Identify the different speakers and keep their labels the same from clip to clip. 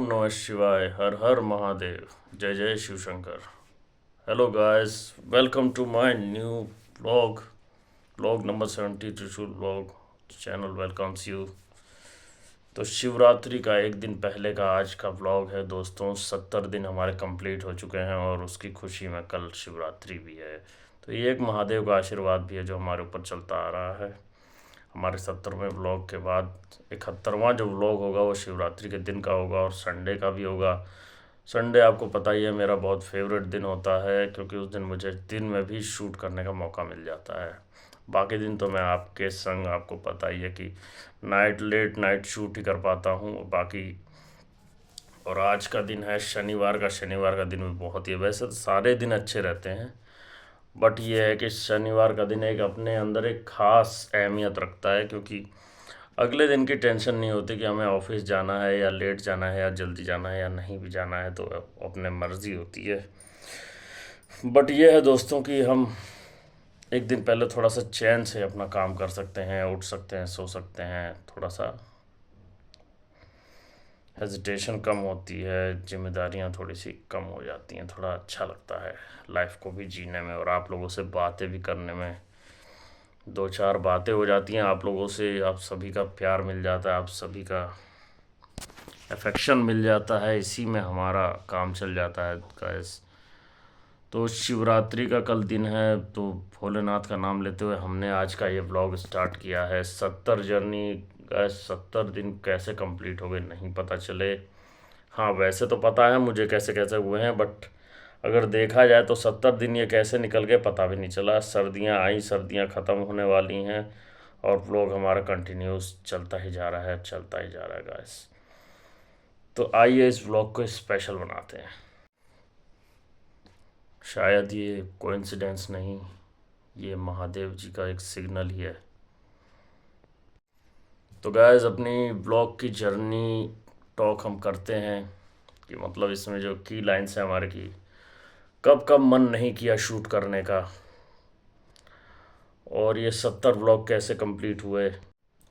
Speaker 1: ओम नमः शिवाय, हर हर महादेव, जय जय Shiv Shankar. Hello guys, welcome to my new vlog vlog number 70 त्रिशूल व्लॉग चैनल वेलकम्स यू। तो शिवरात्रि का एक दिन पहले का आज का व्लॉग है दोस्तों। 70 दिन हमारे कंप्लीट हो चुके हैं और उसकी खुशी में कल शिवरात्रि भी है। तो ये एक महादेव का आशीर्वाद भी है जो हमारे ऊपर चलता आ रहा है। हमारे 70वें व्लॉग के बाद 71वां जो व्लॉग होगा वो शिवरात्रि के दिन का होगा और संडे का भी होगा। संडे आपको पता ही है मेरा बहुत फेवरेट दिन होता है, क्योंकि उस दिन मुझे दिन में भी शूट करने का मौका मिल जाता है। बाकी दिन तो मैं आपके संग, आपको पता ही है कि लेट नाइट शूट ही कर पाता हूँ बाकी। और आज का दिन है शनिवार का। शनिवार का दिन भी बहुत ही, वैसे तो सारे दिन अच्छे रहते हैं, बट ये है कि शनिवार का दिन एक अपने अंदर एक ख़ास अहमियत रखता है, क्योंकि अगले दिन की टेंशन नहीं होती कि हमें ऑफिस जाना है या लेट जाना है या जल्दी जाना है या नहीं भी जाना है, तो अपने मर्ज़ी होती है। बट ये है दोस्तों कि हम एक दिन पहले थोड़ा सा चैन से अपना काम कर सकते हैं, उठ सकते हैं, सो सकते हैं, थोड़ा सा हेजिटेशन कम होती है, जिम्मेदारियां थोड़ी सी कम हो जाती हैं, थोड़ा अच्छा लगता है लाइफ को भी जीने में और आप लोगों से बातें भी करने में। दो चार बातें हो जाती हैं आप लोगों से, आप सभी का प्यार मिल जाता है, आप सभी का अफेक्शन मिल जाता है, इसी में हमारा काम चल जाता है गाइस। तो शिवरात्रि का कल दिन है, तो भोलेनाथ का नाम लेते हुए हमने आज का ये व्लॉग स्टार्ट किया है। 70 जर्नी गाइस, 70 दिन कैसे कंप्लीट हो गए नहीं पता चले। हाँ, वैसे तो पता है मुझे कैसे कैसे हुए हैं, बट अगर देखा जाए तो 70 दिन ये कैसे निकल गए पता भी नहीं चला। सर्दियाँ आई, सर्दियाँ ख़त्म होने वाली हैं और व्लॉग हमारा कंटिन्यूस चलता ही जा रहा है, चलता ही जा रहा है गाइस। तो आइए इस व्लॉग को स्पेशल बनाते हैं। शायद ये कोइंसिडेंस नहीं, ये महादेव जी का एक सिग्नल ही है। तो गाइस, अपनी ब्लॉग की जर्नी टॉक हम करते हैं कि मतलब इसमें जो की लाइन्स हैं हमारे की, कब कब मन नहीं किया शूट करने का, और ये 70 व्लॉग कैसे कंप्लीट हुए।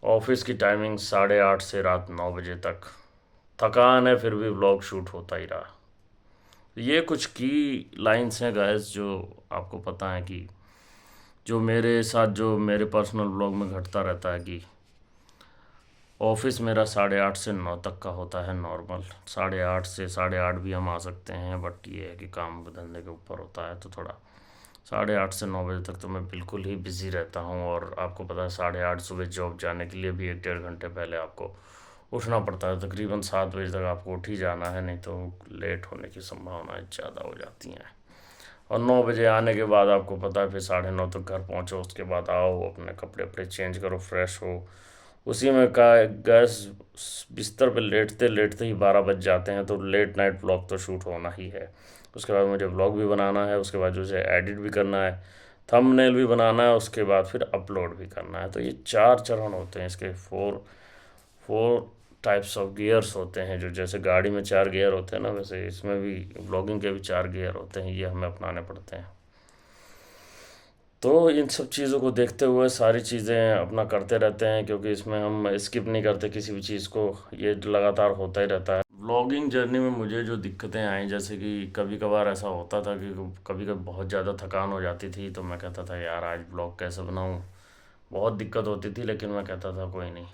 Speaker 1: ऑफिस की टाइमिंग 8:30 से रात 9 बजे तक। थकान है फिर भी व्लॉग शूट होता ही रहा। ये कुछ की लाइंस हैं गाइस जो आपको पता है कि जो मेरे साथ, जो मेरे पर्सनल व्लॉग में घटता रहता है कि ऑफिस मेरा 8:30 से 9 तक का होता है नॉर्मल। 8:30 से 8:30 भी हम आ सकते हैं, बट ये है कि काम धंधे के ऊपर होता है, तो थोड़ा 8:30 से 9 बजे तक तो मैं बिल्कुल ही बिज़ी रहता हूँ। और आपको पता है 8:30 सुबह जॉब जाने के लिए भी 1 डेढ़ घंटे पहले आपको उठना पड़ता है। तकरीबन 7 बजे तक आपको उठ ही जाना है, नहीं तो लेट होने की संभावनाएं ज़्यादा हो जाती हैं। और 9 बजे आने के बाद आपको पता है फिर 9:30 तक घर पहुँचो, उसके बाद आओ अपने कपड़े वपड़े चेंज करो, फ्रेश हो, उसी में का गैस बिस्तर पे लेटते लेटते ही 12 बज जाते हैं। तो लेट नाइट व्लॉग तो शूट होना ही है। उसके बाद मुझे व्लॉग भी बनाना है, उसके बाद उसे एडिट भी करना है, थंबनेल भी बनाना है, उसके बाद फिर अपलोड भी करना है। तो ये 4 चरण होते हैं इसके। Four four types of gears होते हैं, जो जैसे गाड़ी में 4 गियर होते हैं ना, वैसे इसमें भी व्लॉगिंग के भी 4 गियर होते हैं, ये हमें अपनाने पड़ते हैं। तो इन सब चीज़ों को देखते हुए सारी चीज़ें अपना करते रहते हैं, क्योंकि इसमें हम स्किप नहीं करते किसी भी चीज़ को, ये लगातार होता ही रहता है। व्लॉगिंग जर्नी में मुझे जो दिक्कतें आई, जैसे कि कभी कभार ऐसा होता था कि कभी कभी बहुत ज़्यादा थकान हो जाती थी, तो मैं कहता था यार आज ब्लॉग कैसे बनाऊँ, बहुत दिक्कत होती थी। लेकिन मैं कहता था कोई नहीं,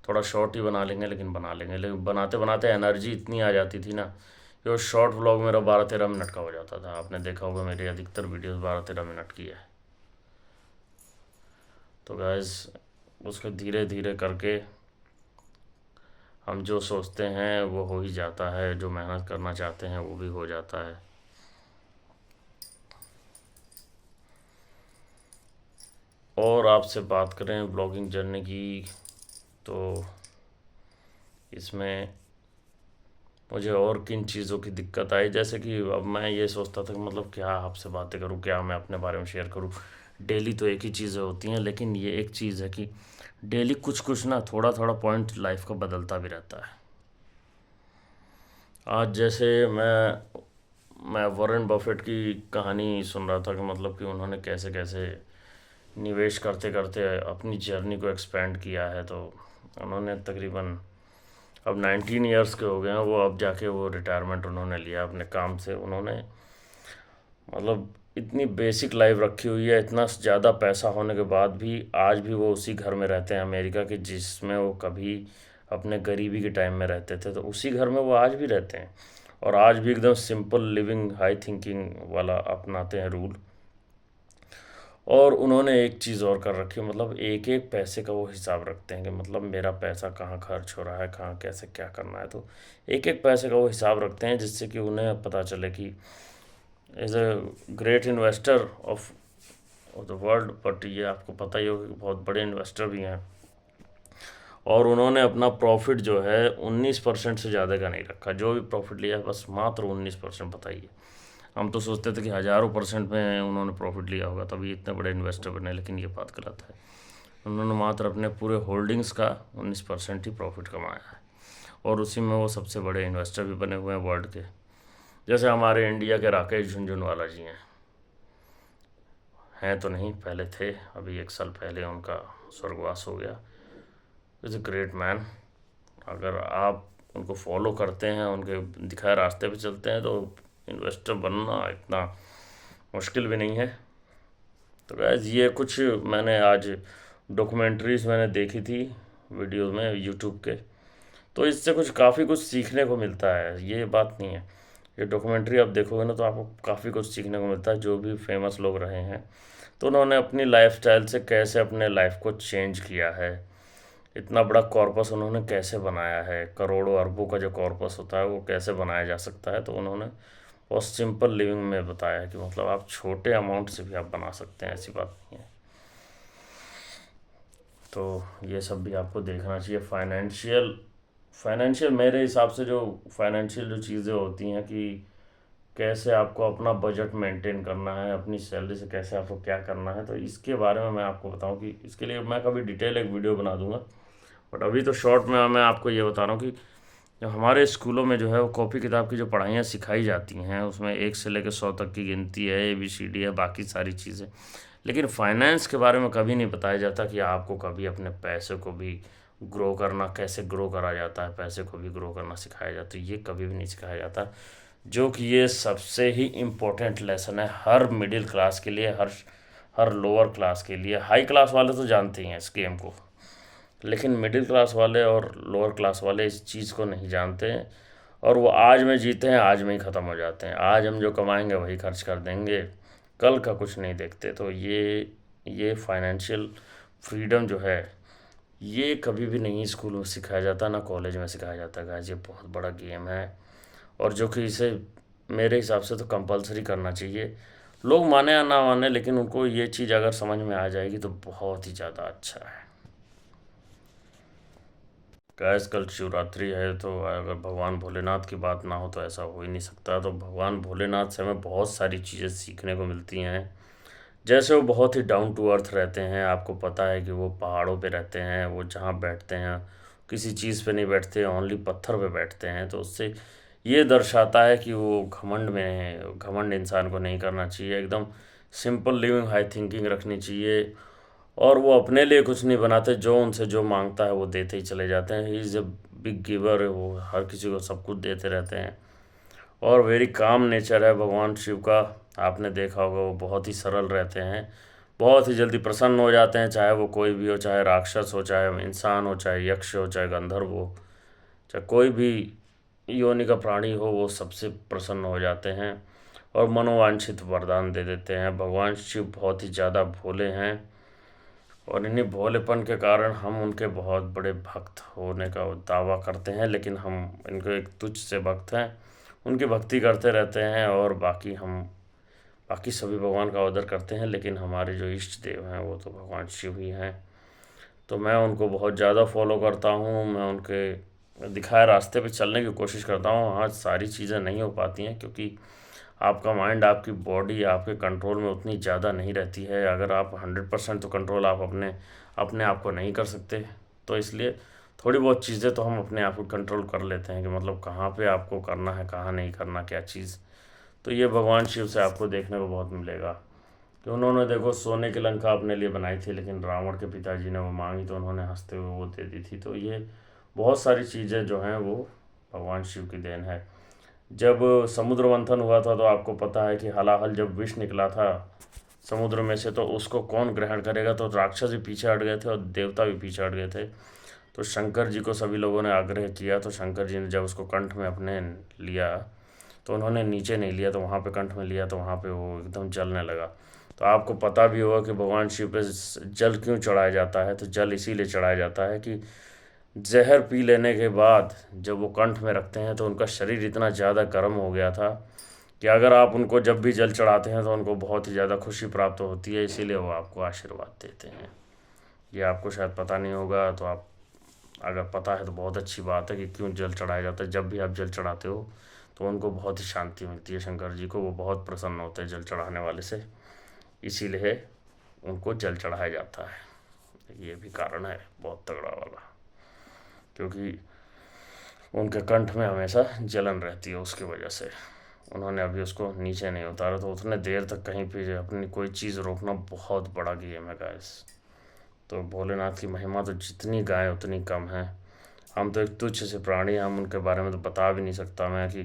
Speaker 1: थोड़ा शॉर्ट ही बना लेंगे, लेकिन बना लेंगे। लेकिन बनाते बनाते एनर्जी इतनी आ जाती थी ना कि वो शॉर्ट व्लॉग मेरा 12-13 मिनट का हो जाता था। आपने देखा होगा मेरी अधिकतर वीडियोस 12-13 मिनट की है। तो गैस, उसको धीरे धीरे करके हम जो सोचते हैं वो हो ही जाता है, जो मेहनत करना चाहते हैं वो भी हो जाता है। और आपसे बात करें ब्लॉगिंग जर्नी की, तो इसमें मुझे और किन चीज़ों की दिक्कत आई, जैसे कि अब मैं ये सोचता था कि मतलब क्या आपसे बातें करूं, क्या मैं अपने बारे में शेयर करूं। डेली तो एक ही चीज़ें होती हैं, लेकिन ये एक चीज़ है कि डेली कुछ कुछ ना, थोड़ा थोड़ा पॉइंट लाइफ का बदलता भी रहता है। आज जैसे मैं वॉरेन बफेट की कहानी सुन रहा था कि मतलब कि उन्होंने कैसे कैसे निवेश करते करते अपनी जर्नी को एक्सपेंड किया है। तो उन्होंने तकरीबन अब 19 ईयर्स के हो गए हैं वो, अब जाके वो रिटायरमेंट उन्होंने लिया अपने काम से। उन्होंने मतलब इतनी बेसिक लाइफ रखी हुई है, इतना ज़्यादा पैसा होने के बाद भी आज भी वो उसी घर में रहते हैं अमेरिका के, जिसमें वो कभी अपने गरीबी के टाइम में रहते थे। तो उसी घर में वो आज भी रहते हैं और आज भी एकदम सिंपल लिविंग हाई थिंकिंग वाला अपनाते हैं रूल। और उन्होंने एक चीज़ और कर रखी है, मतलब एक एक पैसे का वो हिसाब रखते हैं कि मतलब मेरा पैसा कहाँ खर्च हो रहा है, कहाँ कैसे क्या करना है। तो एक एक पैसे का वो हिसाब रखते हैं, जिससे कि उन्हें पता चले कि as a great investor of the world, but ये आपको पता ही होगा कि बहुत बड़े इन्वेस्टर भी हैं। और उन्होंने अपना प्रॉफिट जो है 19% से ज़्यादा का नहीं रखा। जो भी प्रॉफिट लिया है बस मात्र 19% बताइए। हम तो सोचते थे कि हज़ारों परसेंट में उन्होंने प्रॉफिट लिया होगा तभी इतने बड़े इन्वेस्टर बने, लेकिन ये बात गलत है। उन्होंने मात्र अपने पूरे होल्डिंग्स का 19% ही प्रॉफिट कमाया है और उसी में वो सबसे बड़े इन्वेस्टर भी बने हुए हैं वर्ल्ड के। जैसे हमारे इंडिया के राकेश झुनझुनवाला जी हैं तो नहीं, पहले थे, अभी 1 साल पहले उनका स्वर्गवास हो गया। Is a great man. अगर आप उनको फॉलो करते हैं, उनके दिखाए रास्ते पे चलते हैं, तो इन्वेस्टर बनना इतना मुश्किल भी नहीं है। तो गैस ये कुछ मैंने आज डॉक्यूमेंट्रीज मैंने देखी थी वीडियो में यूट्यूब के, तो इससे काफ़ी कुछ सीखने को मिलता है। ये बात नहीं है, ये डॉक्यूमेंट्री आप देखोगे ना तो आपको काफ़ी कुछ सीखने को मिलता है। जो भी फेमस लोग रहे हैं तो उन्होंने अपनी लाइफस्टाइल से कैसे अपने लाइफ को चेंज किया है, इतना बड़ा कॉर्पस उन्होंने कैसे बनाया है, करोड़ों अरबों का जो कॉर्पस होता है वो कैसे बनाया जा सकता है। तो उन्होंने बहुत सिंपल लिविंग में बताया है कि मतलब आप छोटे अमाउंट से भी आप बना सकते हैं, ऐसी बात नहीं है। तो ये सब भी आपको देखना चाहिए। फाइनेंशियल मेरे हिसाब से जो फाइनेंशियल जो चीज़ें होती हैं कि कैसे आपको अपना बजट मेंटेन करना है, अपनी सैलरी से कैसे आपको क्या करना है, तो इसके बारे में मैं आपको बताऊं कि इसके लिए मैं कभी डिटेल एक वीडियो बना दूंगा। बट अभी तो शॉर्ट में मैं आपको ये बता रहा हूँ कि जो हमारे स्कूलों में जो है वो कॉपी किताब की जो पढ़ाइयाँ सिखाई जाती हैं उसमें 1 से लेकर 100 तक की गिनती है, ABCD है, बाकी सारी चीज़ें, लेकिन फाइनेंस के बारे में कभी नहीं बताया जाता कि आपको कभी अपने पैसे को भी ग्रो करना, कैसे ग्रो करा जाता है, पैसे को भी ग्रो करना सिखाया जाता है। ये कभी भी नहीं सिखाया जाता, जो कि ये सबसे ही इम्पोर्टेंट लेसन है हर मिडिल क्लास के लिए, हर लोअर क्लास के लिए। हाई क्लास वाले तो जानते ही हैं इस गेम को, लेकिन मिडिल क्लास वाले और लोअर क्लास वाले इस चीज़ को नहीं जानते हैं और वो आज में जीते हैं, आज में ही ख़त्म हो जाते हैं। आज हम जो कमाएंगे वही खर्च कर देंगे, कल का कुछ नहीं देखते। तो ये फाइनेंशियल फ्रीडम जो है ये कभी भी नहीं स्कूल में सिखाया जाता, ना कॉलेज में सिखाया जाता। गाइस ये बहुत बड़ा गेम है और जो कि इसे मेरे हिसाब से तो कंपलसरी करना चाहिए। लोग माने या ना माने, लेकिन उनको ये चीज़ अगर समझ में आ जाएगी तो बहुत ही ज़्यादा अच्छा है। गैस कल शिवरात्रि है, तो अगर भगवान भोलेनाथ की बात ना हो तो ऐसा हो ही नहीं सकता। तो भगवान भोलेनाथ से हमें बहुत सारी चीज़ें सीखने को मिलती हैं। जैसे वो बहुत ही डाउन टू अर्थ रहते हैं, आपको पता है कि वो पहाड़ों पे रहते हैं, वो जहाँ बैठते हैं किसी चीज़ पे नहीं बैठते, ओनली पत्थर पे बैठते हैं। तो उससे ये दर्शाता है कि वो घमंड में है। घमंड इंसान को नहीं करना चाहिए, एकदम सिंपल लिविंग हाई थिंकिंग रखनी चाहिए। और वो अपने लिए कुछ नहीं बनाते, जो उनसे जो मांगता है वो देते ही चले जाते हैं। He is a big giver, वो हर किसी को सब कुछ देते रहते हैं और वेरी काम नेचर है भगवान शिव का। आपने देखा होगा वो बहुत ही सरल रहते हैं, बहुत ही जल्दी प्रसन्न हो जाते हैं, चाहे वो कोई भी हो, चाहे राक्षस हो, चाहे इंसान हो, चाहे यक्ष हो, चाहे गंधर्व हो, चाहे कोई भी योनि का प्राणी हो, वो सबसे प्रसन्न हो जाते हैं और मनोवांछित वरदान दे देते हैं। भगवान शिव बहुत ही ज़्यादा भोले हैं और इन्हीं भोलेपन के कारण हम उनके बहुत बड़े भक्त होने का दावा करते हैं, लेकिन हम इनको एक तुच्छ से भक्त हैं। उनकी भक्ति करते रहते हैं और बाकी सभी भगवान का आदर करते हैं, लेकिन हमारे जो इष्ट देव हैं वो तो भगवान शिव ही हैं। तो मैं उनको बहुत ज़्यादा फॉलो करता हूँ, मैं उनके दिखाए रास्ते पे चलने की कोशिश करता हूँ। हाँ, सारी चीज़ें नहीं हो पाती हैं क्योंकि आपका माइंड, आपकी बॉडी आपके कंट्रोल में उतनी ज़्यादा नहीं रहती है। अगर आप 100% तो कंट्रोल आप अपने अपने आप को नहीं कर सकते, तो इसलिए थोड़ी बहुत चीज़ें तो हम अपने आप को कंट्रोल कर लेते हैं कि मतलब कहाँ पे आपको करना है, कहाँ नहीं करना, क्या चीज़। तो ये भगवान शिव से आपको देखने को बहुत मिलेगा कि उन्होंने देखो सोने की लंका अपने लिए बनाई थी, लेकिन रावण के पिताजी ने वो मांगी तो उन्होंने हंसते हुए वो दे दी थी। तो ये बहुत सारी चीज़ें जो हैं वो भगवान शिव की देन है। जब समुद्र मंथन हुआ था तो आपको पता है कि हलाहल जब विष निकला था समुद्र में से, तो उसको कौन ग्रहण करेगा, तो राक्षस भी पीछे हट गए थे और देवता भी पीछे हट गए थे। तो शंकर जी को सभी लोगों ने आग्रह किया, तो शंकर जी ने जब उसको कंठ में अपने लिया तो उन्होंने नीचे नहीं लिया, तो वहाँ पे कंठ में लिया, तो वहाँ पे वो एकदम जलने लगा। तो आपको पता भी होगा कि भगवान शिव पे जल क्यों चढ़ाया जाता है। तो जल इसीलिए चढ़ाया जाता है कि जहर पी लेने के बाद जब वो कंठ में रखते हैं तो उनका शरीर इतना ज़्यादा गर्म हो गया था कि अगर आप उनको जब भी जल चढ़ाते हैं तो उनको बहुत ही ज़्यादा खुशी प्राप्त होती है, इसीलिए वो आपको आशीर्वाद देते हैं। ये आपको शायद पता नहीं होगा, तो आप अगर पता है तो बहुत अच्छी बात है कि क्यों जल चढ़ाया जाता है। जब भी आप जल चढ़ाते हो तो उनको बहुत ही शांति मिलती है, शंकर जी को वो बहुत प्रसन्न होते हैं जल चढ़ाने वाले से, इसीलिए उनको जल चढ़ाया जाता है। ये भी कारण है बहुत तगड़ा वाला, क्योंकि उनके कंठ में हमेशा जलन रहती है, उसकी वजह से उन्होंने अभी उसको नीचे नहीं उतारा। तो उतने देर तक कहीं पे अपनी कोई चीज़ रोकना बहुत बड़ा गेम है गाइस। तो भोलेनाथ की महिमा तो जितनी गाय उतनी कम है। हम तो एक तुच्छ से प्राणी हैं, हम उनके बारे में तो बता भी नहीं सकता मैं कि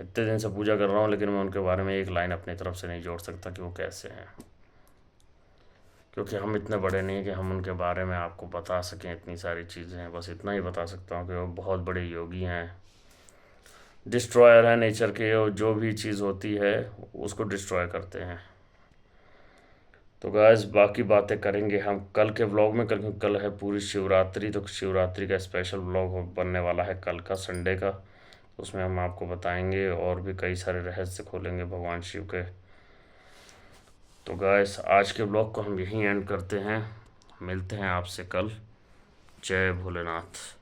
Speaker 1: इतने दिन से पूजा कर रहा हूँ, लेकिन मैं उनके बारे में एक लाइन अपनी तरफ से नहीं जोड़ सकता कि वो कैसे हैं, क्योंकि हम इतने बड़े नहीं कि हम उनके बारे में आपको बता सकें। इतनी सारी चीज़ें हैं, बस इतना ही बता सकता हूँ कि वो बहुत बड़े योगी हैं, डिस्ट्रॉयर है नेचर के, और जो भी चीज़ होती है उसको डिस्ट्रॉय करते हैं। तो गाइस बाकी बातें करेंगे हम कल के व्लॉग में, क्योंकि कल है पूरी शिवरात्रि। तो शिवरात्रि का स्पेशल व्लॉग बनने वाला है कल का, संडे का। उसमें हम आपको बताएंगे और भी कई सारे रहस्य खोलेंगे भगवान शिव के। तो गाइस आज के व्लॉग को हम यहीं एंड करते हैं, मिलते हैं आपसे कल। जय भोलेनाथ।